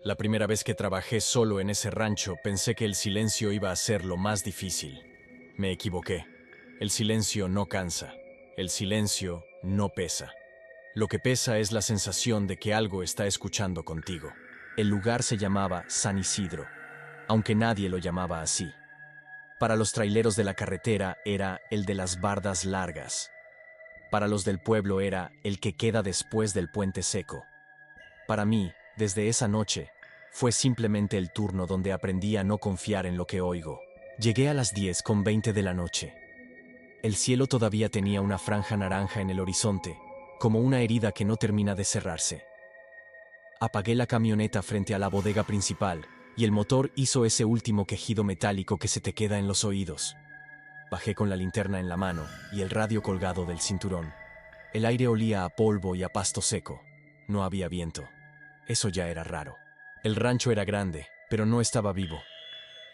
La primera vez que trabajé solo en ese rancho pensé que el silencio iba a ser lo más difícil. Me equivoqué. El silencio no cansa. El silencio no pesa. Lo que pesa es la sensación de que algo está escuchando contigo. El lugar se llamaba San Isidro, aunque nadie lo llamaba así. Para los traileros de la carretera era el de las bardas largas. Para los del pueblo era el que queda después del puente seco. Para mí, desde esa noche, fue simplemente el turno donde aprendí a no confiar en lo que oigo. Llegué a las 10:20 de la noche. El cielo todavía tenía una franja naranja en el horizonte, como una herida que no termina de cerrarse. Apagué la camioneta frente a la bodega principal, y el motor hizo ese último quejido metálico que se te queda en los oídos. Bajé con la linterna en la mano y el radio colgado del cinturón. El aire olía a polvo y a pasto seco. No había viento. Eso ya era raro. El rancho era grande, pero no estaba vivo.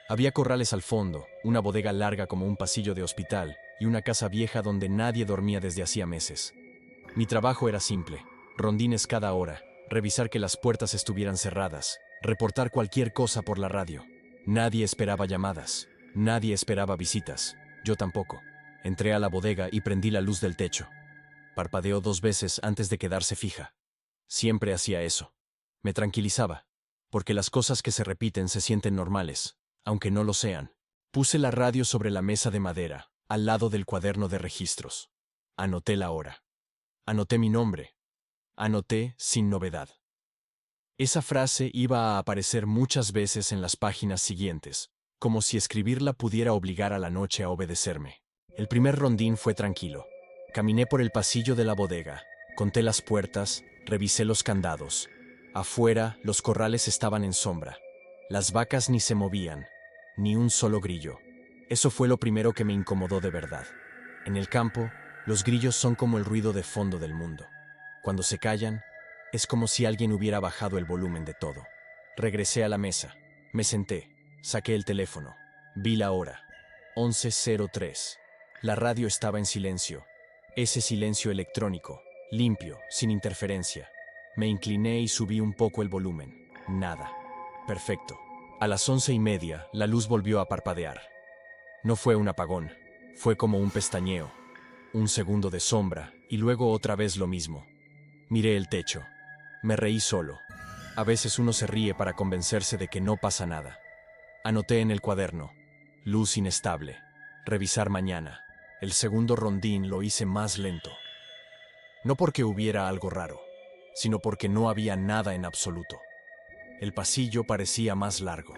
Había corrales al fondo, una bodega larga como un pasillo de hospital y una casa vieja donde nadie dormía desde hacía meses. Mi trabajo era simple: rondines cada hora, revisar que las puertas estuvieran cerradas, reportar cualquier cosa por la radio. Nadie esperaba llamadas, nadie esperaba visitas, yo tampoco. Entré a la bodega y prendí la luz del techo. Parpadeó 2 veces antes de quedarse fija. Siempre hacía eso. Me tranquilizaba, porque las cosas que se repiten se sienten normales, aunque no lo sean. Puse la radio sobre la mesa de madera, al lado del cuaderno de registros. Anoté la hora. Anoté mi nombre. Anoté sin novedad. Esa frase iba a aparecer muchas veces en las páginas siguientes, como si escribirla pudiera obligar a la noche a obedecerme. El primer rondín fue tranquilo. Caminé por el pasillo de la bodega, conté las puertas, revisé los candados. Afuera, los corrales estaban en sombra. Las vacas ni se movían, ni un solo grillo. Eso fue lo primero que me incomodó de verdad. En el campo, los grillos son como el ruido de fondo del mundo. Cuando se callan, es como si alguien hubiera bajado el volumen de todo. Regresé a la mesa, me senté, saqué el teléfono, vi la hora. 11:03. La radio estaba en silencio. Ese silencio electrónico, limpio, sin interferencia. Me incliné y subí un poco el volumen. Nada. Perfecto. A las 11:30, la luz volvió a parpadear. No fue un apagón, fue como un pestañeo. Un segundo de sombra, y luego otra vez lo mismo. Miré el techo. Me reí solo. A veces uno se ríe para convencerse de que no pasa nada. Anoté en el cuaderno: luz inestable. Revisar mañana. El segundo rondín lo hice más lento. No porque hubiera algo raro, sino porque no había nada en absoluto. El pasillo parecía más largo.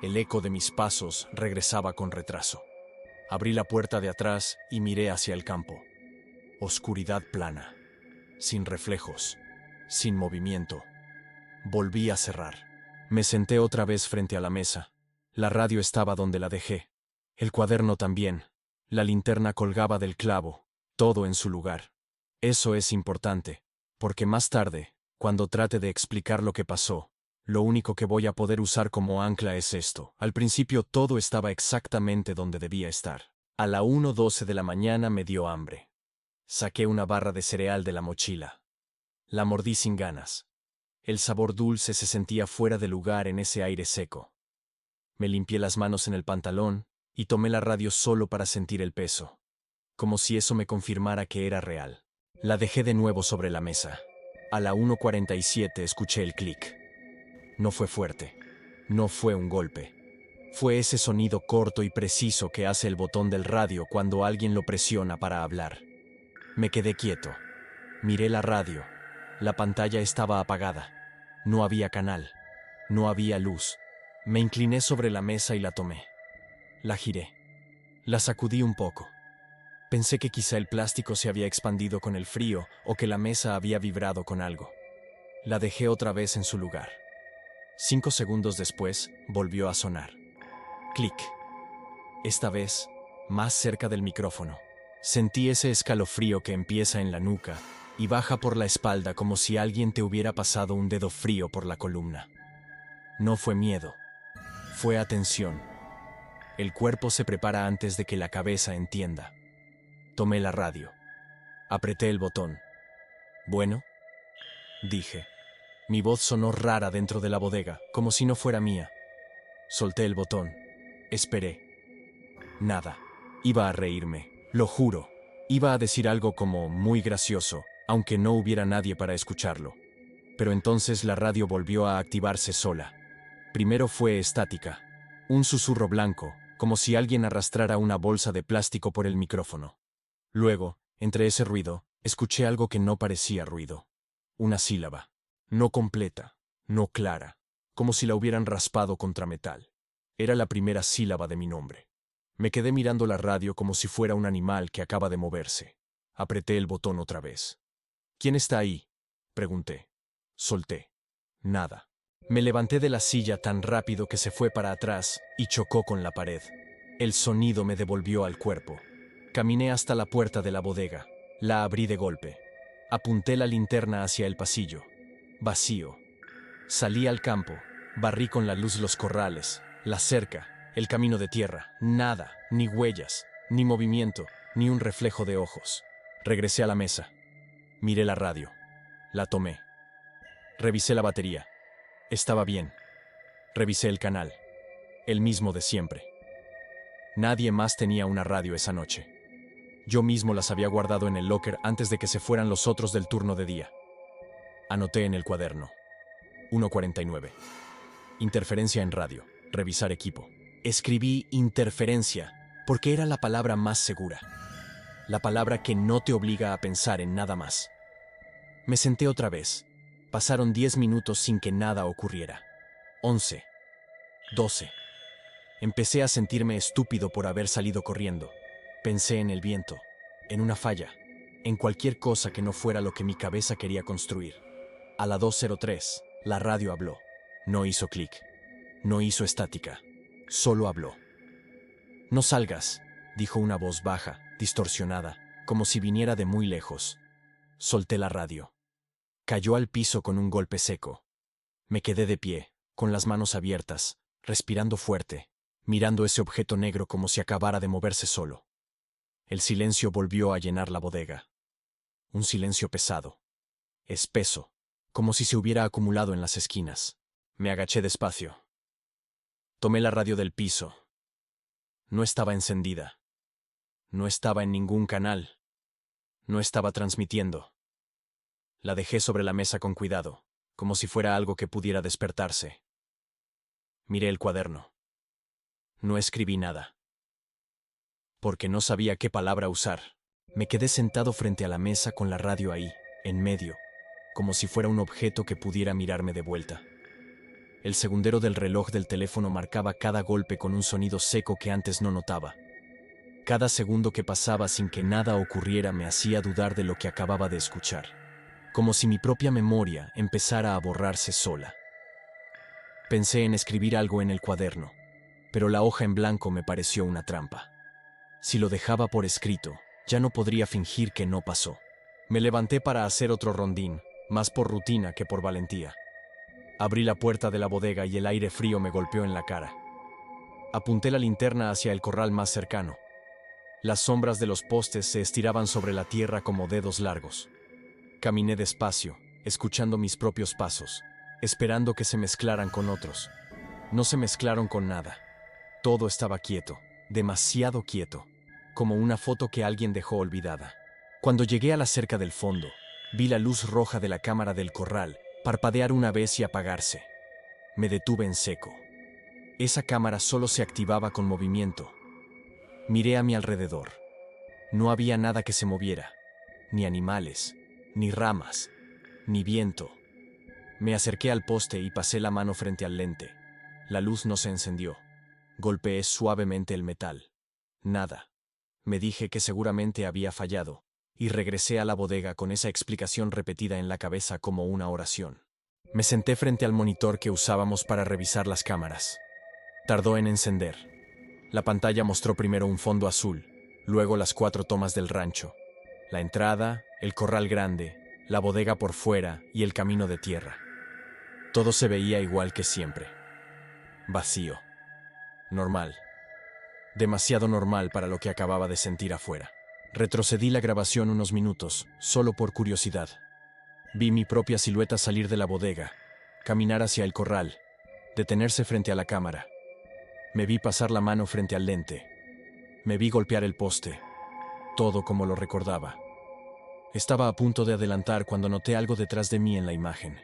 El eco de mis pasos regresaba con retraso. Abrí la puerta de atrás y miré hacia el campo. Oscuridad plana, sin reflejos, sin movimiento. Volví a cerrar. Me senté otra vez frente a la mesa. La radio estaba donde la dejé. El cuaderno también. La linterna colgaba del clavo. Todo en su lugar. Eso es importante, porque más tarde, cuando trate de explicar lo que pasó, lo único que voy a poder usar como ancla es esto. Al principio todo estaba exactamente donde debía estar. A la 1:12 de la mañana me dio hambre. Saqué una barra de cereal de la mochila. La mordí sin ganas. El sabor dulce se sentía fuera de lugar en ese aire seco. Me limpié las manos en el pantalón y tomé la radio solo para sentir el peso, como si eso me confirmara que era real. La dejé de nuevo sobre la mesa. A la 1:47 escuché el clic. No fue fuerte. No fue un golpe. Fue ese sonido corto y preciso que hace el botón del radio cuando alguien lo presiona para hablar. Me quedé quieto. Miré la radio. La pantalla estaba apagada. No había canal. No había luz. Me incliné sobre la mesa y la tomé. La giré. La sacudí un poco. Pensé que quizá el plástico se había expandido con el frío o que la mesa había vibrado con algo. La dejé otra vez en su lugar. 5 segundos después, volvió a sonar. Clic. Esta vez, más cerca del micrófono. Sentí ese escalofrío que empieza en la nuca y baja por la espalda como si alguien te hubiera pasado un dedo frío por la columna. No fue miedo. Fue atención. El cuerpo se prepara antes de que la cabeza entienda. Tomé la radio. Apreté el botón. Bueno, dije. Mi voz sonó rara dentro de la bodega, como si no fuera mía. Solté el botón. Esperé. Nada. Iba a reírme, lo juro. Iba a decir algo como muy gracioso, aunque no hubiera nadie para escucharlo. Pero entonces la radio volvió a activarse sola. Primero fue estática. Un susurro blanco, como si alguien arrastrara una bolsa de plástico por el micrófono. Luego, entre ese ruido, escuché algo que no parecía ruido. Una sílaba. No completa, no clara, como si la hubieran raspado contra metal. Era la primera sílaba de mi nombre. Me quedé mirando la radio como si fuera un animal que acaba de moverse. Apreté el botón otra vez. ¿Quién está ahí?, pregunté. Solté. Nada. Me levanté de la silla tan rápido que se fue para atrás y chocó con la pared. El sonido me devolvió al cuerpo. Caminé hasta la puerta de la bodega. La abrí de golpe. Apunté la linterna hacia el pasillo. Vacío. Salí al campo. Barrí con la luz los corrales, la cerca, el camino de tierra. Nada, ni huellas, ni movimiento, ni un reflejo de ojos. Regresé a la mesa. Miré la radio. La tomé. Revisé la batería. Estaba bien. Revisé el canal. El mismo de siempre. Nadie más tenía una radio esa noche. Yo mismo las había guardado en el locker antes de que se fueran los otros del turno de día. Anoté en el cuaderno. 1:49. Interferencia en radio. Revisar equipo. Escribí interferencia porque era la palabra más segura. La palabra que no te obliga a pensar en nada más. Me senté otra vez. Pasaron 10 minutos sin que nada ocurriera. 11. 12. Empecé a sentirme estúpido por haber salido corriendo. Pensé en el viento, en una falla, en cualquier cosa que no fuera lo que mi cabeza quería construir. A la 2:03, la radio habló. No hizo clic. No hizo estática. Solo habló. No salgas, dijo una voz baja, distorsionada, como si viniera de muy lejos. Solté la radio. Cayó al piso con un golpe seco. Me quedé de pie, con las manos abiertas, respirando fuerte, mirando ese objeto negro como si acabara de moverse solo. El silencio volvió a llenar la bodega. Un silencio pesado, espeso, como si se hubiera acumulado en las esquinas. Me agaché despacio. Tomé la radio del piso. No estaba encendida. No estaba en ningún canal. No estaba transmitiendo. La dejé sobre la mesa con cuidado, como si fuera algo que pudiera despertarse. Miré el cuaderno. No escribí nada. Porque no sabía qué palabra usar. Me quedé sentado frente a la mesa con la radio ahí, en medio, como si fuera un objeto que pudiera mirarme de vuelta. El segundero del reloj del teléfono marcaba cada golpe con un sonido seco que antes no notaba. Cada segundo que pasaba sin que nada ocurriera me hacía dudar de lo que acababa de escuchar. Como si mi propia memoria empezara a borrarse sola. Pensé en escribir algo en el cuaderno, pero la hoja en blanco me pareció una trampa. Si lo dejaba por escrito, ya no podría fingir que no pasó. Me levanté para hacer otro rondín, más por rutina que por valentía. Abrí la puerta de la bodega y el aire frío me golpeó en la cara. Apunté la linterna hacia el corral más cercano. Las sombras de los postes se estiraban sobre la tierra como dedos largos. Caminé despacio, escuchando mis propios pasos, esperando que se mezclaran con otros. No se mezclaron con nada. Todo estaba quieto, demasiado quieto, como una foto que alguien dejó olvidada. Cuando llegué a la cerca del fondo, vi la luz roja de la cámara del corral parpadear una vez y apagarse. Me detuve en seco. Esa cámara solo se activaba con movimiento. Miré a mi alrededor. No había nada que se moviera, ni animales, ni ramas, ni viento. Me acerqué al poste y pasé la mano frente al lente. La luz no se encendió. Golpeé suavemente el metal. Nada. Me dije que seguramente había fallado, y regresé a la bodega con esa explicación repetida en la cabeza como una oración. Me senté frente al monitor que usábamos para revisar las cámaras. Tardó en encender. La pantalla mostró primero un fondo azul, luego las 4 tomas del rancho. La entrada, el corral grande, la bodega por fuera y el camino de tierra. Todo se veía igual que siempre. Vacío. Normal. Demasiado normal para lo que acababa de sentir afuera. Retrocedí la grabación unos minutos, solo por curiosidad. Vi mi propia silueta salir de la bodega, caminar hacia el corral, detenerse frente a la cámara. Me vi pasar la mano frente al lente. Me vi golpear el poste. Todo como lo recordaba. Estaba a punto de adelantar cuando noté algo detrás de mí en la imagen.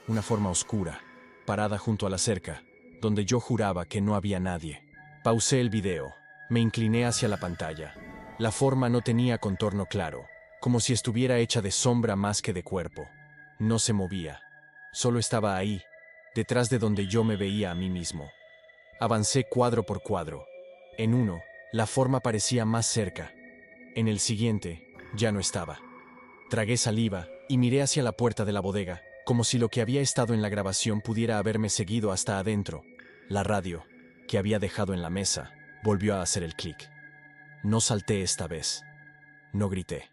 Una forma oscura, parada junto a la cerca, donde yo juraba que no había nadie. Pausé el video. Me incliné hacia la pantalla. La forma no tenía contorno claro, como si estuviera hecha de sombra más que de cuerpo. No se movía. Solo estaba ahí, detrás de donde yo me veía a mí mismo. Avancé cuadro por cuadro. En uno, la forma parecía más cerca. En el siguiente, ya no estaba. Tragué saliva y miré hacia la puerta de la bodega, como si lo que había estado en la grabación pudiera haberme seguido hasta adentro. La radio, que había dejado en la mesa, volvió a hacer el clic. No salté esta vez. No grité.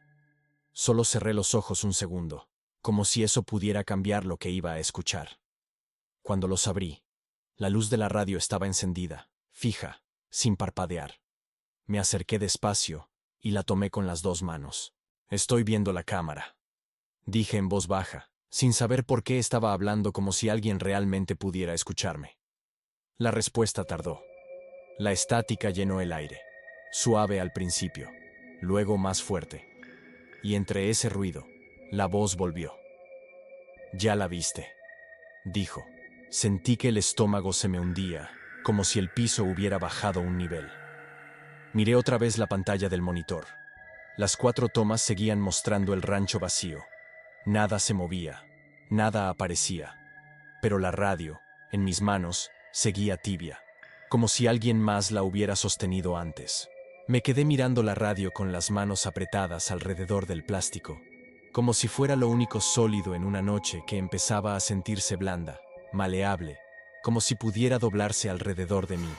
Solo cerré los ojos un segundo, como si eso pudiera cambiar lo que iba a escuchar. Cuando los abrí, la luz de la radio estaba encendida, fija, sin parpadear. Me acerqué despacio y la tomé con las dos manos. «Estoy viendo la cámara», dije en voz baja, sin saber por qué estaba hablando como si alguien realmente pudiera escucharme. La respuesta tardó. La estática llenó el aire, suave al principio, luego más fuerte. Y entre ese ruido, la voz volvió. «Ya la viste», dijo. Sentí que el estómago se me hundía, como si el piso hubiera bajado un nivel. Miré otra vez la pantalla del monitor. Las 4 tomas seguían mostrando el rancho vacío. Nada se movía, nada aparecía. Pero la radio, en mis manos, seguía tibia, como si alguien más la hubiera sostenido antes. Me quedé mirando la radio con las manos apretadas alrededor del plástico, como si fuera lo único sólido en una noche que empezaba a sentirse blanda, maleable, como si pudiera doblarse alrededor de mí.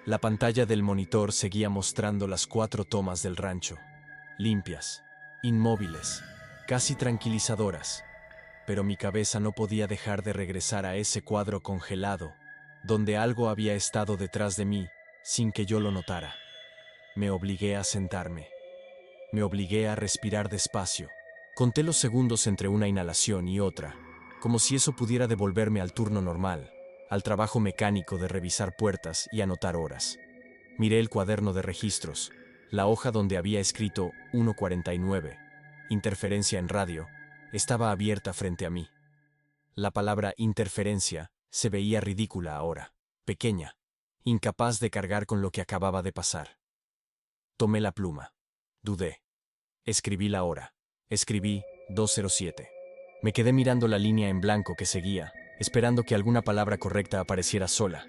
La pantalla del monitor seguía mostrando las 4 tomas del rancho, limpias, inmóviles, casi tranquilizadoras, pero mi cabeza no podía dejar de regresar a ese cuadro congelado, donde algo había estado detrás de mí, sin que yo lo notara. Me obligué a sentarme. Me obligué a respirar despacio. Conté los segundos entre una inhalación y otra, como si eso pudiera devolverme al turno normal, al trabajo mecánico de revisar puertas y anotar horas. Miré el cuaderno de registros, la hoja donde había escrito 1:49, interferencia en radio, estaba abierta frente a mí. La palabra interferencia se veía ridícula ahora, pequeña, incapaz de cargar con lo que acababa de pasar. Tomé la pluma. Dudé. Escribí la hora. Escribí 2:07. Me quedé mirando la línea en blanco que seguía, esperando que alguna palabra correcta apareciera sola,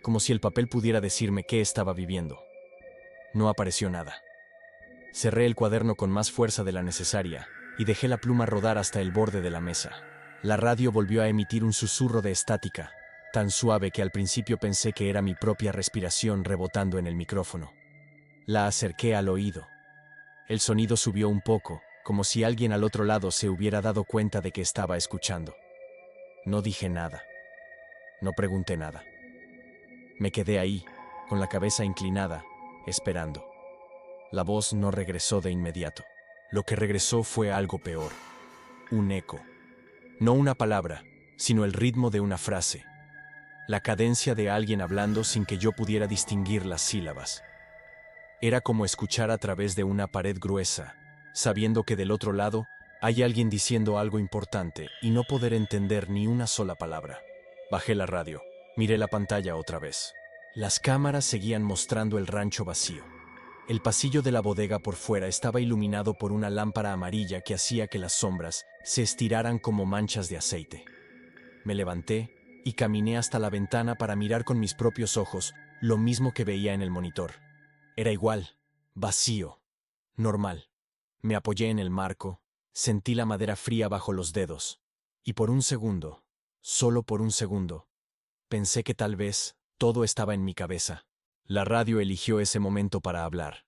como si el papel pudiera decirme qué estaba viviendo. No apareció nada. Cerré el cuaderno con más fuerza de la necesaria y dejé la pluma rodar hasta el borde de la mesa. La radio volvió a emitir un susurro de estática, tan suave que al principio pensé que era mi propia respiración rebotando en el micrófono. La acerqué al oído. El sonido subió un poco, como si alguien al otro lado se hubiera dado cuenta de que estaba escuchando. No dije nada. No pregunté nada. Me quedé ahí, con la cabeza inclinada, esperando. La voz no regresó de inmediato. Lo que regresó fue algo peor. Un eco. No una palabra, sino el ritmo de una frase. La cadencia de alguien hablando sin que yo pudiera distinguir las sílabas. Era como escuchar a través de una pared gruesa, sabiendo que del otro lado hay alguien diciendo algo importante y no poder entender ni una sola palabra. Bajé la radio. Miré la pantalla otra vez. Las cámaras seguían mostrando el rancho vacío. El pasillo de la bodega por fuera estaba iluminado por una lámpara amarilla que hacía que las sombras se estiraran como manchas de aceite. Me levanté y caminé hasta la ventana para mirar con mis propios ojos lo mismo que veía en el monitor. Era igual, vacío, normal. Me apoyé en el marco, sentí la madera fría bajo los dedos, y por un segundo, solo por un segundo, pensé que tal vez todo estaba en mi cabeza. La radio eligió ese momento para hablar.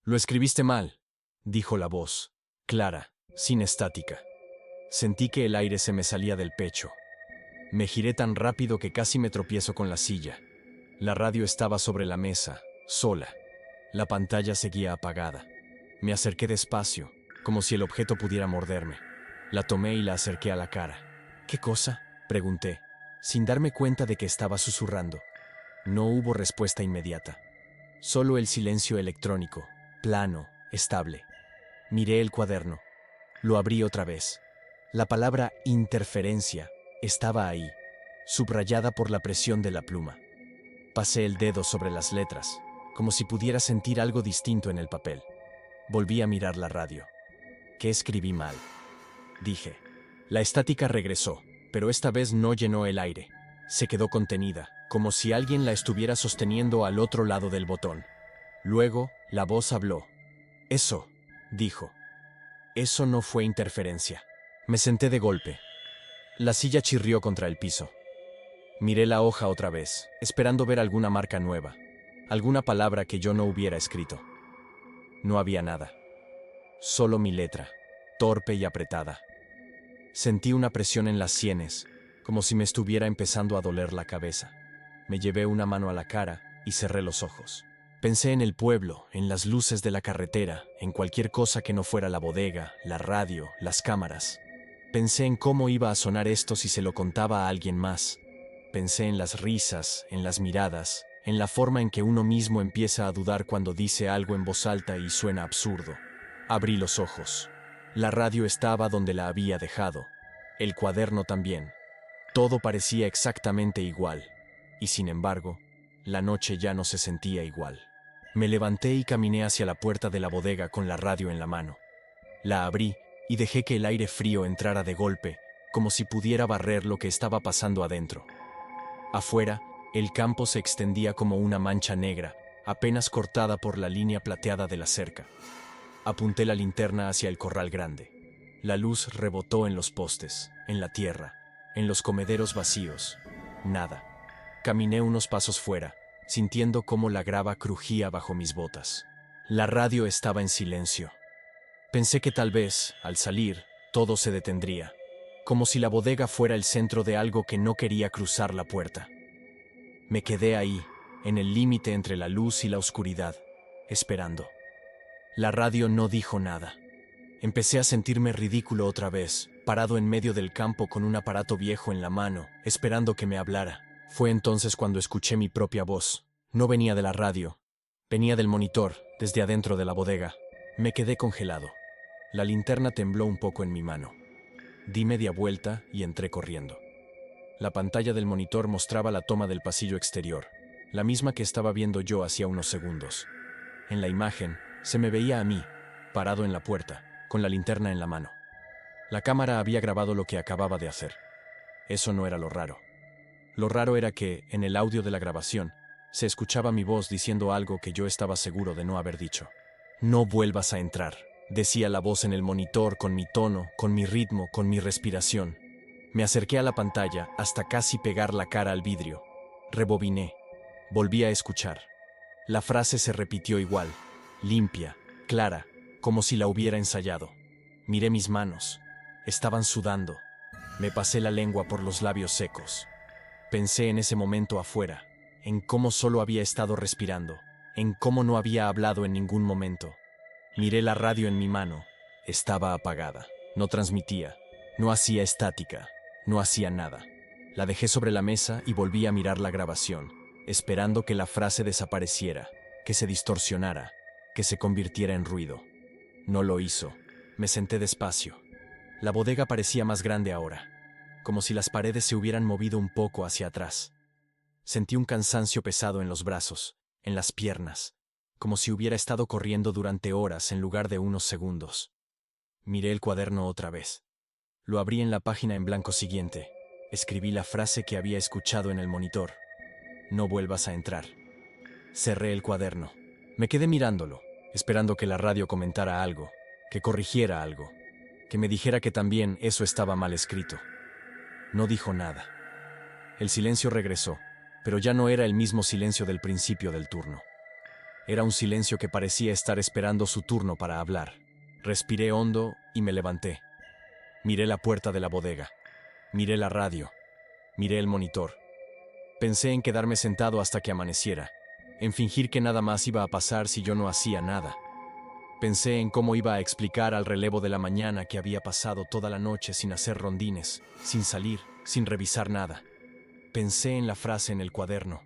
«Lo escribiste mal», dijo la voz, clara, sin estática. Sentí que el aire se me salía del pecho. Me giré tan rápido que casi me tropiezo con la silla. La radio estaba sobre la mesa, sola. La pantalla seguía apagada. Me acerqué despacio, como si el objeto pudiera morderme. La tomé y la acerqué a la cara. «¿Qué cosa?», Pregunté, sin darme cuenta de que estaba susurrando. No hubo respuesta inmediata. Solo el silencio electrónico, plano, estable. Miré el cuaderno. Lo abrí otra vez. La palabra interferencia estaba ahí, subrayada por la presión de la pluma. Pasé el dedo sobre las letras, como si pudiera sentir algo distinto en el papel. Volví a mirar la radio. ¿Qué escribí mal?, dije. La estática regresó, pero esta vez no llenó el aire. Se quedó contenida, como si alguien la estuviera sosteniendo al otro lado del botón. Luego, la voz habló. Eso, dijo. Eso no fue interferencia. Me senté de golpe. La silla chirrió contra el piso. Miré la hoja otra vez, esperando ver alguna marca nueva, alguna palabra que yo no hubiera escrito. No había nada. Solo mi letra, torpe y apretada. Sentí una presión en las sienes, como si me estuviera empezando a doler la cabeza. Me llevé una mano a la cara y cerré los ojos. Pensé en el pueblo, en las luces de la carretera, en cualquier cosa que no fuera la bodega, la radio, las cámaras. Pensé en cómo iba a sonar esto si se lo contaba a alguien más. Pensé en las risas, en las miradas, en la forma en que uno mismo empieza a dudar cuando dice algo en voz alta y suena absurdo. Abrí los ojos. La radio estaba donde la había dejado. El cuaderno también. Todo parecía exactamente igual. Y sin embargo, la noche ya no se sentía igual. Me levanté y caminé hacia la puerta de la bodega con la radio en la mano. La abrí y dejé que el aire frío entrara de golpe, como si pudiera barrer lo que estaba pasando adentro. Afuera, el campo se extendía como una mancha negra, apenas cortada por la línea plateada de la cerca. Apunté la linterna hacia el corral grande. La luz rebotó en los postes, en la tierra, en los comederos vacíos. Nada. Caminé unos pasos fuera, sintiendo cómo la grava crujía bajo mis botas. La radio estaba en silencio. Pensé que tal vez, al salir, todo se detendría, como si la bodega fuera el centro de algo que no quería cruzar la puerta. Me quedé ahí, en el límite entre la luz y la oscuridad, esperando. La radio no dijo nada. Empecé a sentirme ridículo otra vez, parado en medio del campo con un aparato viejo en la mano, esperando que me hablara. Fue entonces cuando escuché mi propia voz. No venía de la radio, venía del monitor, desde adentro de la bodega. Me quedé congelado. La linterna tembló un poco en mi mano. Di media vuelta y entré corriendo. La pantalla del monitor mostraba la toma del pasillo exterior, la misma que estaba viendo yo hacía unos segundos. En la imagen, se me veía a mí, parado en la puerta, con la linterna en la mano. La cámara había grabado lo que acababa de hacer. Eso no era lo raro. Lo raro era que, en el audio de la grabación, se escuchaba mi voz diciendo algo que yo estaba seguro de no haber dicho. No vuelvas a entrar, decía la voz en el monitor con mi tono, con mi ritmo, con mi respiración. Me acerqué a la pantalla hasta casi pegar la cara al vidrio. Rebobiné. Volví a escuchar. La frase se repitió igual, limpia, clara, como si la hubiera ensayado. Miré mis manos. Estaban sudando. Me pasé la lengua por los labios secos. Pensé en ese momento afuera, en cómo solo había estado respirando, en cómo no había hablado en ningún momento. Miré la radio en mi mano. Estaba apagada. No transmitía. No hacía estática. No hacía nada. La dejé sobre la mesa y volví a mirar la grabación, esperando que la frase desapareciera, que se distorsionara, que se convirtiera en ruido. No lo hizo. Me senté despacio. La bodega parecía más grande ahora, como si las paredes se hubieran movido un poco hacia atrás. Sentí un cansancio pesado en los brazos, en las piernas, como si hubiera estado corriendo durante horas en lugar de unos segundos. Miré el cuaderno otra vez. Lo abrí en la página en blanco siguiente. Escribí la frase que había escuchado en el monitor. No vuelvas a entrar. Cerré el cuaderno. Me quedé mirándolo, esperando que la radio comentara algo, que corrigiera algo, que me dijera que también eso estaba mal escrito. No dijo nada. El silencio regresó, pero ya no era el mismo silencio del principio del turno. Era un silencio que parecía estar esperando su turno para hablar. Respiré hondo y me levanté. Miré la puerta de la bodega. Miré la radio. Miré el monitor. Pensé en quedarme sentado hasta que amaneciera, en fingir que nada más iba a pasar si yo no hacía nada. Pensé en cómo iba a explicar al relevo de la mañana que había pasado toda la noche sin hacer rondines, sin salir, sin revisar nada. Pensé en la frase en el cuaderno,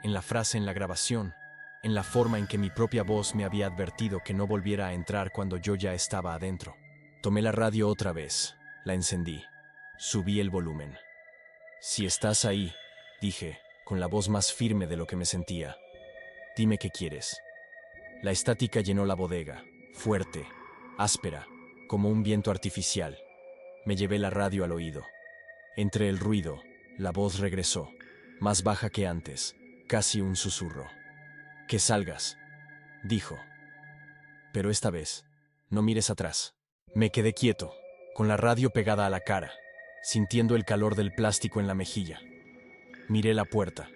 en la frase en la grabación, en la forma en que mi propia voz me había advertido que no volviera a entrar cuando yo ya estaba adentro. Tomé la radio otra vez, la encendí, subí el volumen. Si estás ahí, dije, con la voz más firme de lo que me sentía, dime qué quieres. La estática llenó la bodega, fuerte, áspera, como un viento artificial. Me llevé la radio al oído. Entre el ruido, la voz regresó, más baja que antes, casi un susurro. Que salgas, dijo. Pero esta vez, no mires atrás. Me quedé quieto, con la radio pegada a la cara, sintiendo el calor del plástico en la mejilla. Miré la puerta.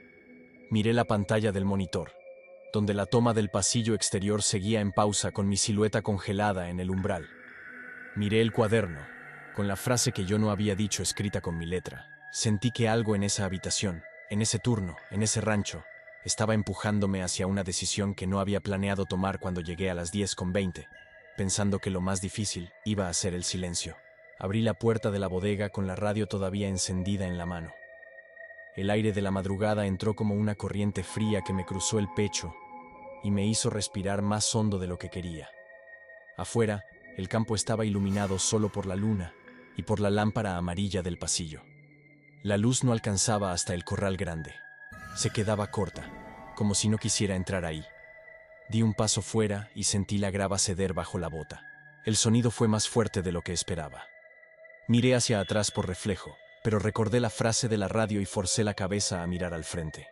Miré la pantalla del monitor, donde la toma del pasillo exterior seguía en pausa con mi silueta congelada en el umbral. Miré el cuaderno, con la frase que yo no había dicho escrita con mi letra. Sentí que algo en esa habitación, en ese turno, en ese rancho, estaba empujándome hacia una decisión que no había planeado tomar cuando llegué a las 10:20, pensando que lo más difícil iba a ser el silencio. Abrí la puerta de la bodega con la radio todavía encendida en la mano. El aire de la madrugada entró como una corriente fría que me cruzó el pecho y me hizo respirar más hondo de lo que quería. Afuera, el campo estaba iluminado solo por la luna y por la lámpara amarilla del pasillo. La luz no alcanzaba hasta el corral grande. Se quedaba corta, como si no quisiera entrar ahí. Di un paso fuera y sentí la grava ceder bajo la bota. El sonido fue más fuerte de lo que esperaba. Miré hacia atrás por reflejo, pero recordé la frase de la radio y forcé la cabeza a mirar al frente.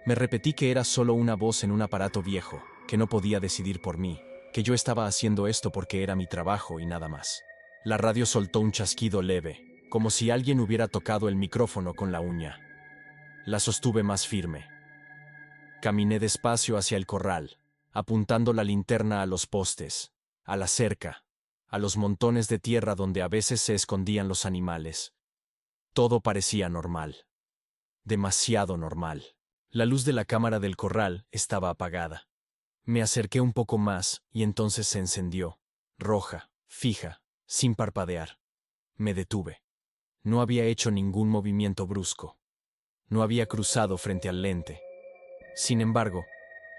Me repetí que era solo una voz en un aparato viejo, que no podía decidir por mí, que yo estaba haciendo esto porque era mi trabajo y nada más. La radio soltó un chasquido leve, como si alguien hubiera tocado el micrófono con la uña. La sostuve más firme. Caminé despacio hacia el corral, apuntando la linterna a los postes, a la cerca, a los montones de tierra donde a veces se escondían los animales. Todo parecía normal. Demasiado normal. La luz de la cámara del corral estaba apagada. Me acerqué un poco más y entonces se encendió, roja, fija, sin parpadear. Me detuve. No había hecho ningún movimiento brusco. No había cruzado frente al lente. Sin embargo,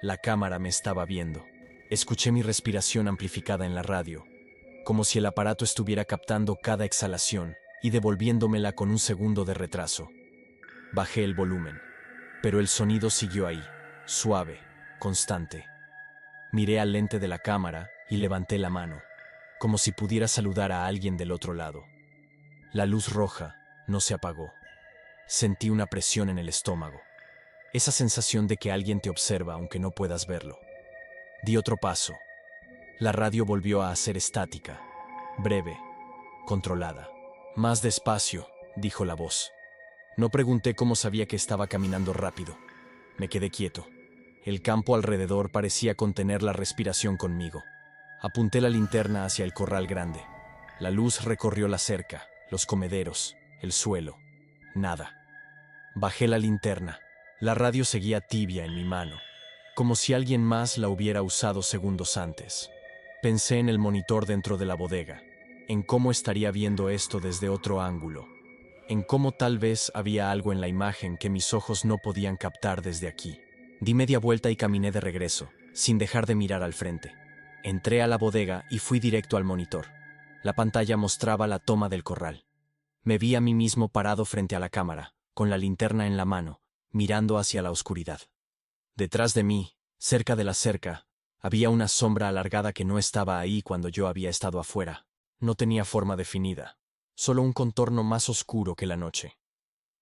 la cámara me estaba viendo. Escuché mi respiración amplificada en la radio, como si el aparato estuviera captando cada exhalación y devolviéndomela con un segundo de retraso. Bajé el volumen, pero el sonido siguió ahí, suave, constante. Miré al lente de la cámara y levanté la mano, como si pudiera saludar a alguien del otro lado. La luz roja no se apagó. Sentí una presión en el estómago, esa sensación de que alguien te observa aunque no puedas verlo. Di otro paso. La radio volvió a ser estática, breve, controlada. Más despacio, dijo la voz. No pregunté cómo sabía que estaba caminando rápido. Me quedé quieto. El campo alrededor parecía contener la respiración conmigo. Apunté la linterna hacia el corral grande. La luz recorrió la cerca, los comederos, el suelo. Nada. Bajé la linterna. La radio seguía tibia en mi mano, como si alguien más la hubiera usado segundos antes. Pensé en el monitor dentro de la bodega, en cómo estaría viendo esto desde otro ángulo, en cómo tal vez había algo en la imagen que mis ojos no podían captar desde aquí. Di media vuelta y caminé de regreso, sin dejar de mirar al frente. Entré a la bodega y fui directo al monitor. La pantalla mostraba la toma del corral. Me vi a mí mismo parado frente a la cámara, con la linterna en la mano, mirando hacia la oscuridad. Detrás de mí, cerca de la cerca, había una sombra alargada que no estaba ahí cuando yo había estado afuera. No tenía forma definida, solo un contorno más oscuro que la noche.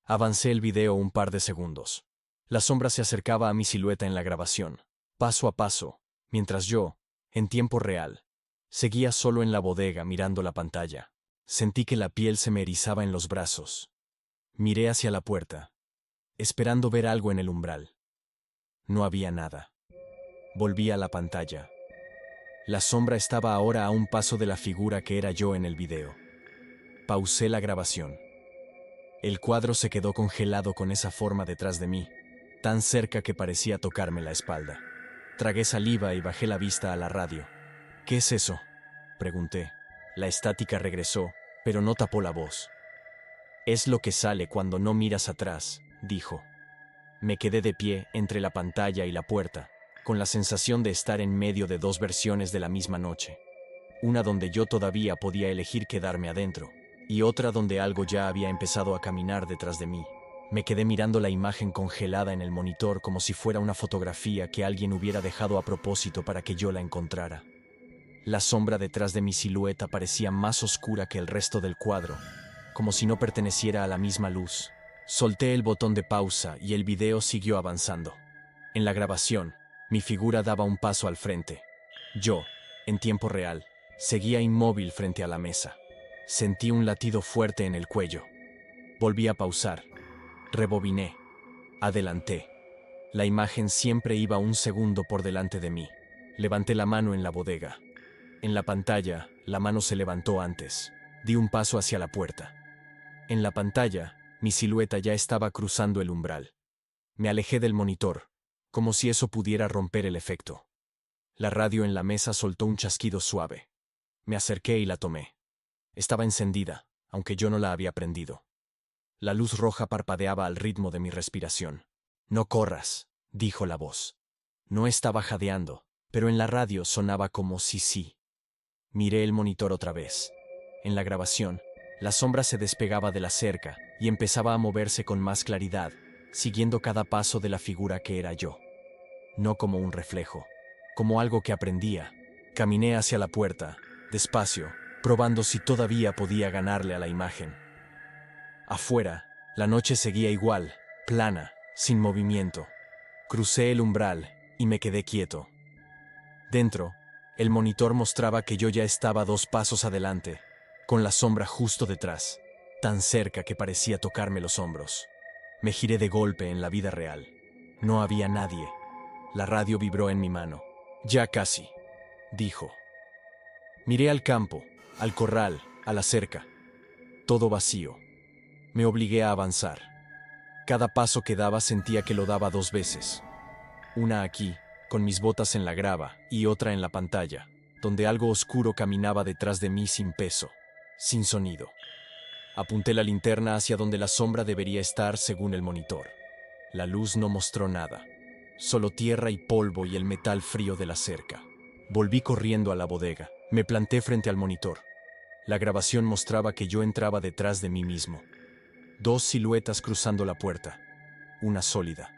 Avancé el video un par de segundos. La sombra se acercaba a mi silueta en la grabación, paso a paso, mientras yo, en tiempo real, seguía solo en la bodega mirando la pantalla. Sentí que la piel se me erizaba en los brazos. Miré hacia la puerta, esperando ver algo en el umbral. No había nada. Volví a la pantalla. La sombra estaba ahora a un paso de la figura que era yo en el video. Pausé la grabación. El cuadro se quedó congelado con esa forma detrás de mí, tan cerca que parecía tocarme la espalda. Tragué saliva y bajé la vista a la radio. ¿Qué es eso?, pregunté. La estática regresó, pero no tapó la voz. Es lo que sale cuando no miras atrás, dijo. Me quedé de pie entre la pantalla y la puerta, con la sensación de estar en medio de dos versiones de la misma noche. Una donde yo todavía podía elegir quedarme adentro, y otra donde algo ya había empezado a caminar detrás de mí. Me quedé mirando la imagen congelada en el monitor como si fuera una fotografía que alguien hubiera dejado a propósito para que yo la encontrara. La sombra detrás de mi silueta parecía más oscura que el resto del cuadro, como si no perteneciera a la misma luz. Solté el botón de pausa y el video siguió avanzando. En la grabación, mi figura daba un paso al frente. Yo, en tiempo real, seguía inmóvil frente a la mesa. Sentí un latido fuerte en el cuello. Volví a pausar. Rebobiné. Adelanté. La imagen siempre iba un segundo por delante de mí. Levanté la mano en la bodega. En la pantalla, la mano se levantó antes. Di un paso hacia la puerta. En la pantalla, mi silueta ya estaba cruzando el umbral. Me alejé del monitor, como si eso pudiera romper el efecto. La radio en la mesa soltó un chasquido suave. Me acerqué y la tomé. Estaba encendida, aunque yo no la había prendido. La luz roja parpadeaba al ritmo de mi respiración. No corras, dijo la voz. No estaba jadeando, pero en la radio sonaba como sí. Miré el monitor otra vez. En la grabación, la sombra se despegaba de la cerca y empezaba a moverse con más claridad, siguiendo cada paso de la figura que era yo. No como un reflejo, como algo que aprendía. Caminé hacia la puerta, despacio, probando si todavía podía ganarle a la imagen. Afuera, la noche seguía igual, plana, sin movimiento. Crucé el umbral y me quedé quieto. Dentro, el monitor mostraba que yo ya estaba 2 pasos adelante, con la sombra justo detrás, tan cerca que parecía tocarme los hombros. Me giré de golpe en la vida real. No había nadie. La radio vibró en mi mano. Ya casi, dijo. Miré al campo, al corral, a la cerca. Todo vacío. Me obligué a avanzar. Cada paso que daba sentía que lo daba 2 veces. Una aquí, con mis botas en la grava, y otra en la pantalla, donde algo oscuro caminaba detrás de mí sin peso, sin sonido. Apunté la linterna hacia donde la sombra debería estar según el monitor. La luz no mostró nada, solo tierra y polvo y el metal frío de la cerca. Volví corriendo a la bodega. Me planté frente al monitor. La grabación mostraba que yo entraba detrás de mí mismo. 2 siluetas cruzando la puerta. Una sólida.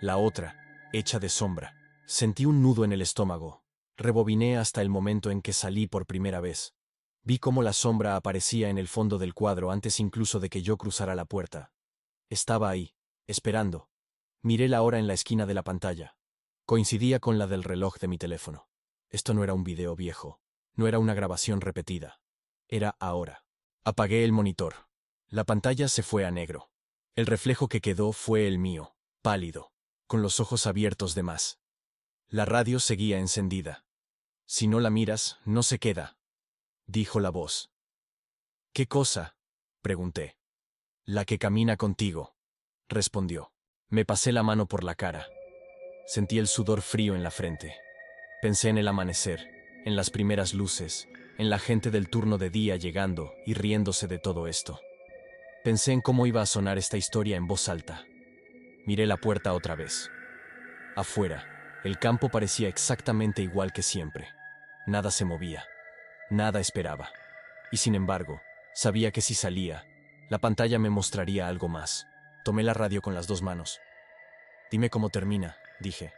La otra, hecha de sombra. Sentí un nudo en el estómago. Rebobiné hasta el momento en que salí por primera vez. Vi cómo la sombra aparecía en el fondo del cuadro antes incluso de que yo cruzara la puerta. Estaba ahí, esperando. Miré la hora en la esquina de la pantalla. Coincidía con la del reloj de mi teléfono. Esto no era un video viejo. No era una grabación repetida. Era ahora. Apagué el monitor. La pantalla se fue a negro. El reflejo que quedó fue el mío, pálido, con los ojos abiertos de más. La radio seguía encendida. Si no la miras, no se queda, dijo la voz. ¿Qué cosa?, pregunté. La que camina contigo, respondió. Me pasé la mano por la cara. Sentí el sudor frío en la frente. Pensé en el amanecer, en las primeras luces, en la gente del turno de día llegando y riéndose de todo esto. Pensé en cómo iba a sonar esta historia en voz alta. Miré la puerta otra vez. Afuera, el campo parecía exactamente igual que siempre. Nada se movía. Nada esperaba. Y sin embargo, sabía que si salía, la pantalla me mostraría algo más. Tomé la radio con las 2 manos. Dime cómo termina, dije.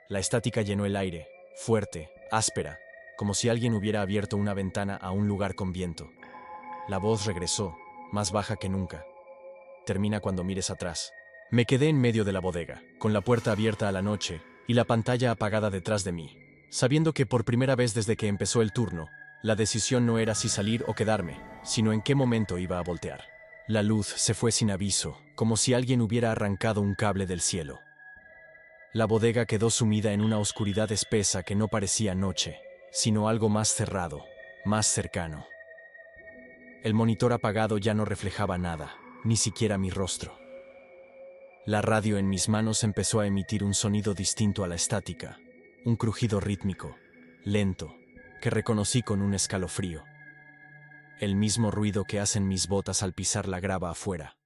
La estática llenó el aire, fuerte, áspera, como si alguien hubiera abierto una ventana a un lugar con viento. La voz regresó, más baja que nunca. Termina cuando mires atrás. Me quedé en medio de la bodega, con la puerta abierta a la noche y la pantalla apagada detrás de mí, sabiendo que por primera vez desde que empezó el turno, la decisión no era si salir o quedarme, sino en qué momento iba a voltear. La luz se fue sin aviso, como si alguien hubiera arrancado un cable del cielo. La bodega quedó sumida en una oscuridad espesa que no parecía noche, sino algo más cerrado, más cercano. El monitor apagado ya no reflejaba nada, ni siquiera mi rostro. La radio en mis manos empezó a emitir un sonido distinto a la estática, un crujido rítmico, lento, que reconocí con un escalofrío. el mismo ruido que hacen mis botas al pisar la grava afuera.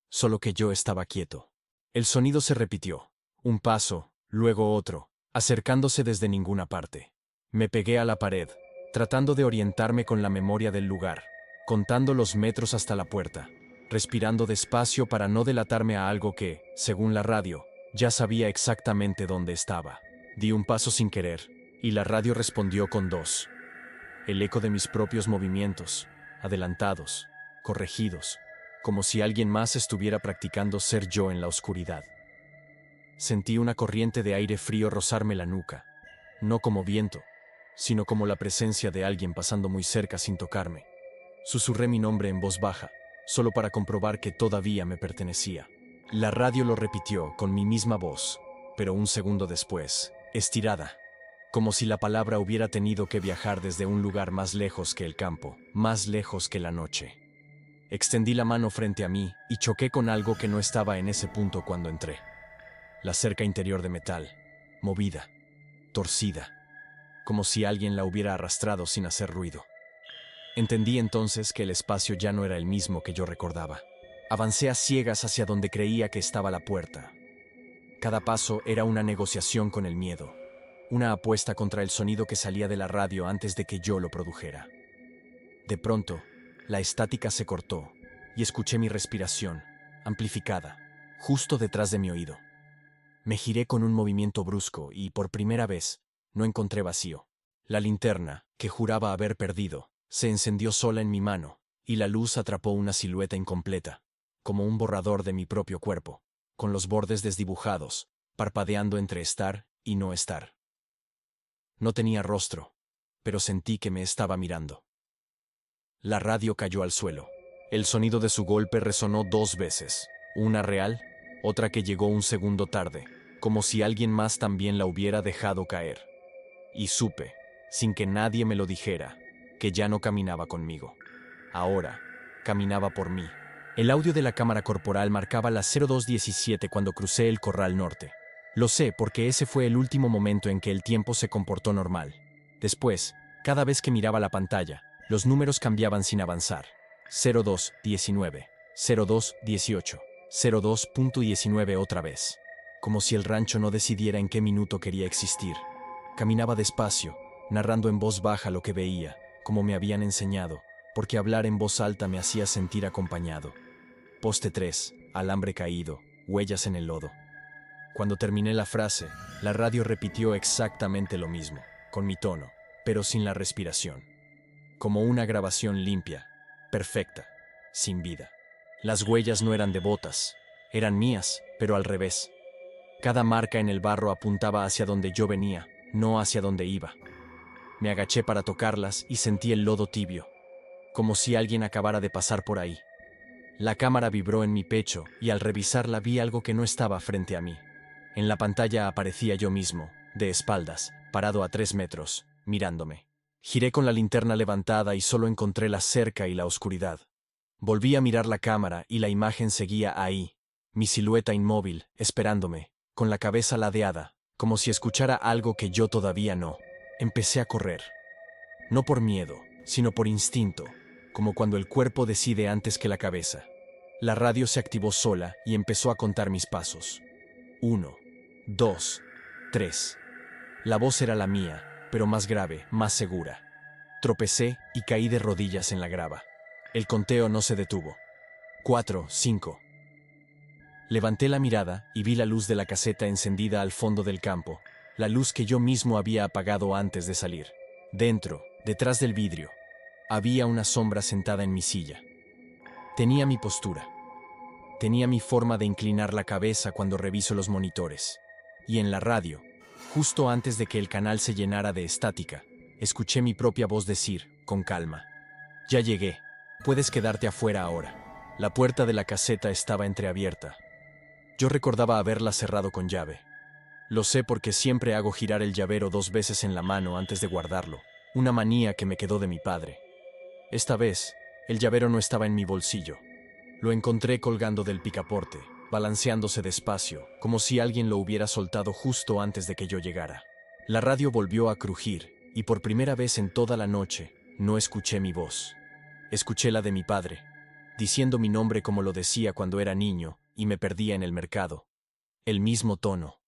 Solo que yo estaba quieto. El sonido se repitió, un paso, luego otro, acercándose desde ninguna parte. Me pegué a la pared, tratando de orientarme con la memoria del lugar, contando los metros hasta la puerta, respirando despacio para no delatarme a algo que, según la radio, ya sabía exactamente dónde estaba. Di un paso sin querer, y la radio respondió con dos. El eco de mis propios movimientos, adelantados, corregidos, como si alguien más estuviera practicando ser yo en la oscuridad. Sentí una corriente de aire frío rozarme la nuca, no como viento, sino como la presencia de alguien pasando muy cerca sin tocarme. Susurré mi nombre en voz baja, solo para comprobar que todavía me pertenecía. La radio lo repitió con mi misma voz, pero un segundo después, estirada, como si la palabra hubiera tenido que viajar desde un lugar más lejos que el campo, más lejos que la noche. Extendí la mano frente a mí y choqué con algo que no estaba en ese punto cuando entré. La cerca interior de metal, movida, torcida, como si alguien la hubiera arrastrado sin hacer ruido. Entendí entonces que el espacio ya no era el mismo que yo recordaba. Avancé a ciegas hacia donde creía que estaba la puerta. Cada paso era una negociación con el miedo, una apuesta contra el sonido que salía de la radio antes de que yo lo produjera. De pronto, la estática se cortó y escuché mi respiración, amplificada, justo detrás de mi oído. Me giré con un movimiento brusco y, por primera vez, no encontré vacío. La linterna, que juraba haber perdido, se encendió sola en mi mano, y la luz atrapó una silueta incompleta, como un borrador de mi propio cuerpo, con los bordes desdibujados, parpadeando entre estar y no estar. No tenía rostro, pero sentí que me estaba mirando. La radio cayó al suelo. El sonido de su golpe resonó 2 veces, una real, otra que llegó un segundo tarde, como si alguien más también la hubiera dejado caer. Y supe, sin que nadie me lo dijera, que ya no caminaba conmigo. Ahora, caminaba por mí. El audio de la cámara corporal marcaba las 02:17 cuando crucé el Corral Norte. Lo sé porque ese fue el último momento en que el tiempo se comportó normal. Después, cada vez que miraba la pantalla, los números cambiaban sin avanzar. 02:19, 02:18, 02:19 otra vez. Como si el rancho no decidiera en qué minuto quería existir. Caminaba despacio, narrando en voz baja lo que veía, como me habían enseñado, porque hablar en voz alta me hacía sentir acompañado. Poste 3, alambre caído, huellas en el lodo. Cuando terminé la frase, la radio repitió exactamente lo mismo, con mi tono, pero sin la respiración. Como una grabación limpia, perfecta, sin vida. Las huellas no eran de botas, eran mías, pero al revés. Cada marca en el barro apuntaba hacia donde yo venía, no hacia donde iba. Me agaché para tocarlas y sentí el lodo tibio, como si alguien acabara de pasar por ahí. La cámara vibró en mi pecho y al revisarla vi algo que no estaba frente a mí. En la pantalla aparecía yo mismo, de espaldas, parado a 3 metros, mirándome. Giré con la linterna levantada y solo encontré la cerca y la oscuridad. Volví a mirar la cámara y la imagen seguía ahí, mi silueta inmóvil, esperándome, con la cabeza ladeada, como si escuchara algo que yo todavía no. Empecé a correr. No por miedo, sino por instinto, como cuando el cuerpo decide antes que la cabeza. La radio se activó sola y empezó a contar mis pasos. 1, 2, 3. La voz era la mía, pero más grave, más segura. Tropecé y caí de rodillas en la grava. El conteo no se detuvo. 4, 5. Levanté la mirada y vi la luz de la caseta encendida al fondo del campo, la luz que yo mismo había apagado antes de salir. Dentro, detrás del vidrio, había una sombra sentada en mi silla. Tenía mi postura. Tenía mi forma de inclinar la cabeza cuando reviso los monitores. Y en la radio, justo antes de que el canal se llenara de estática, escuché mi propia voz decir, con calma: «Ya llegué. Puedes quedarte afuera ahora». La puerta de la caseta estaba entreabierta. Yo recordaba haberla cerrado con llave. Lo sé porque siempre hago girar el llavero 2 veces en la mano antes de guardarlo, una manía que me quedó de mi padre. Esta vez, el llavero no estaba en mi bolsillo. Lo encontré colgando del picaporte, balanceándose despacio, como si alguien lo hubiera soltado justo antes de que yo llegara. La radio volvió a crujir, y por primera vez en toda la noche, No escuché mi voz. Escuché la de mi padre, diciendo mi nombre como lo decía cuando era niño y me perdía en el mercado. El mismo tono.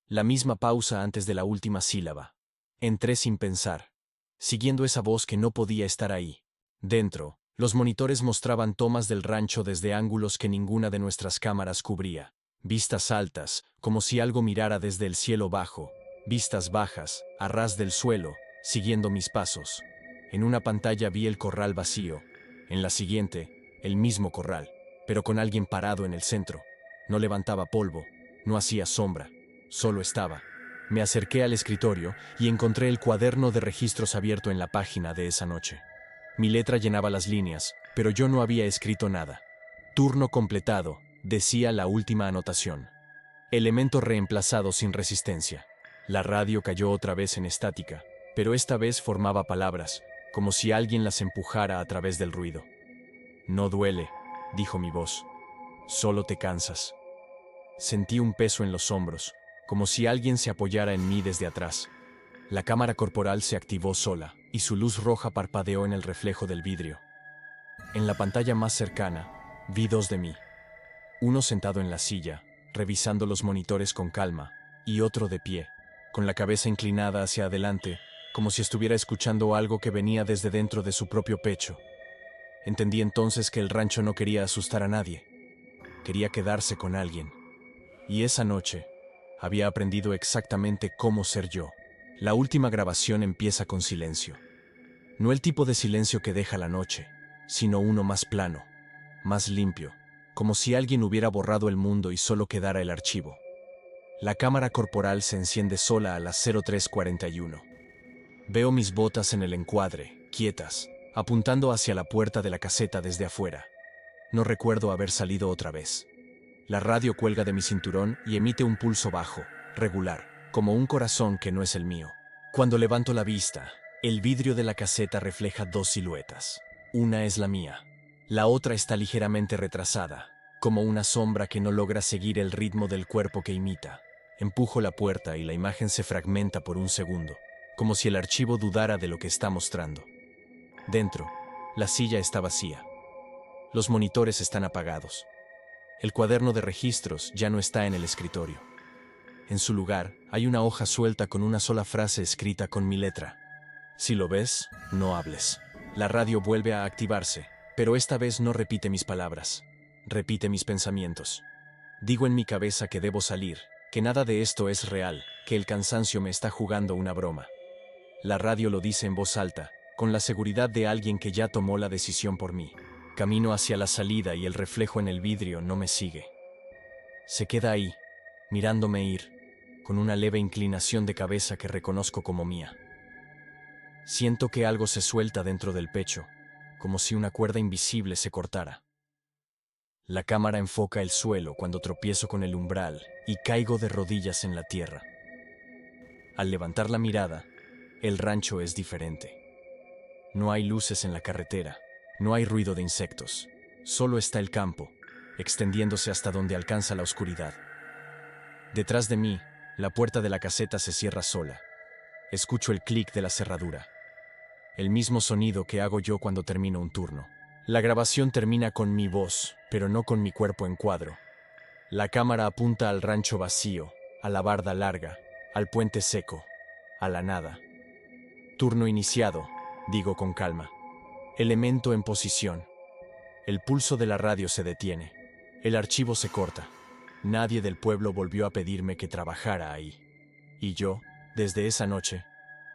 La misma pausa antes de la última sílaba. Entré sin pensar, siguiendo esa voz que no podía estar ahí. Dentro, los monitores mostraban tomas del rancho desde ángulos que ninguna de nuestras cámaras cubría. Vistas altas, como si algo mirara desde el cielo bajo. Vistas bajas, a ras del suelo, siguiendo mis pasos. En una pantalla vi el corral vacío. En la siguiente, el mismo corral, pero con alguien parado en el centro. No levantaba polvo, no hacía sombra, solo estaba. Me acerqué al escritorio y encontré el cuaderno de registros abierto en la página de esa noche. Mi letra llenaba las líneas, pero yo no había escrito nada. Turno completado, decía la última anotación. Elemento reemplazado sin resistencia. La radio cayó otra vez en estática, pero esta vez formaba palabras, como si alguien las empujara a través del ruido. No duele, dijo mi voz. Solo te cansas. Sentí un peso en los hombros, como si alguien se apoyara en mí desde atrás. La cámara corporal se activó sola, y su luz roja parpadeó en el reflejo del vidrio. En la pantalla más cercana, vi dos de mí. Uno sentado en la silla, revisando los monitores con calma, y otro de pie, con la cabeza inclinada hacia adelante, como si estuviera escuchando algo que venía desde dentro de su propio pecho. Entendí entonces que el rancho no quería asustar a nadie. Quería quedarse con alguien. Y esa noche, había aprendido exactamente cómo ser yo. La última grabación empieza con silencio. No el tipo de silencio que deja la noche, sino uno más plano, más limpio, como si alguien hubiera borrado el mundo y solo quedara el archivo. La cámara corporal se enciende sola a las 03:41. Veo mis botas en el encuadre, quietas, apuntando hacia la puerta de la caseta desde afuera. No recuerdo haber salido otra vez. La radio cuelga de mi cinturón y emite un pulso bajo, regular, como un corazón que no es el mío. Cuando levanto la vista, el vidrio de la caseta refleja dos siluetas. Una es la mía. La otra está ligeramente retrasada, como una sombra que no logra seguir el ritmo del cuerpo que imita. Empujo la puerta y la imagen se fragmenta por un segundo, como si el archivo dudara de lo que está mostrando. Dentro, la silla está vacía. Los monitores están apagados. El cuaderno de registros ya no está en el escritorio. En su lugar, hay una hoja suelta con una sola frase escrita con mi letra. Si lo ves, no hables. La radio vuelve a activarse, pero esta vez no repite mis palabras. Repite mis pensamientos. Digo en mi cabeza que debo salir, que nada de esto es real, que el cansancio me está jugando una broma. La radio lo dice en voz alta, con la seguridad de alguien que ya tomó la decisión por mí. Camino hacia la salida y el reflejo en el vidrio no me sigue. Se queda ahí, mirándome ir, con una leve inclinación de cabeza que reconozco como mía. Siento que algo se suelta dentro del pecho, como si una cuerda invisible se cortara. La cámara enfoca el suelo cuando tropiezo con el umbral y caigo de rodillas en la tierra. Al levantar la mirada, el rancho es diferente. No hay luces en la carretera. No hay ruido de insectos, solo está el campo, extendiéndose hasta donde alcanza la oscuridad. Detrás de mí, la puerta de la caseta se cierra sola. Escucho el clic de la cerradura. El mismo sonido que hago yo cuando termino un turno. La grabación termina con mi voz, pero no con mi cuerpo en cuadro. La cámara apunta al rancho vacío, a la barda larga, al puente seco, a la nada. Turno iniciado, digo con calma. Elemento en posición. El pulso de la radio se detiene. El archivo se corta. Nadie del pueblo volvió a pedirme que trabajara ahí. Y yo, desde esa noche,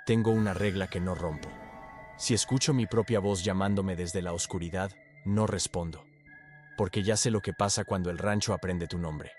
tengo una regla que no rompo. Si escucho mi propia voz llamándome desde la oscuridad, no respondo. Porque ya sé lo que pasa cuando el rancho aprende tu nombre.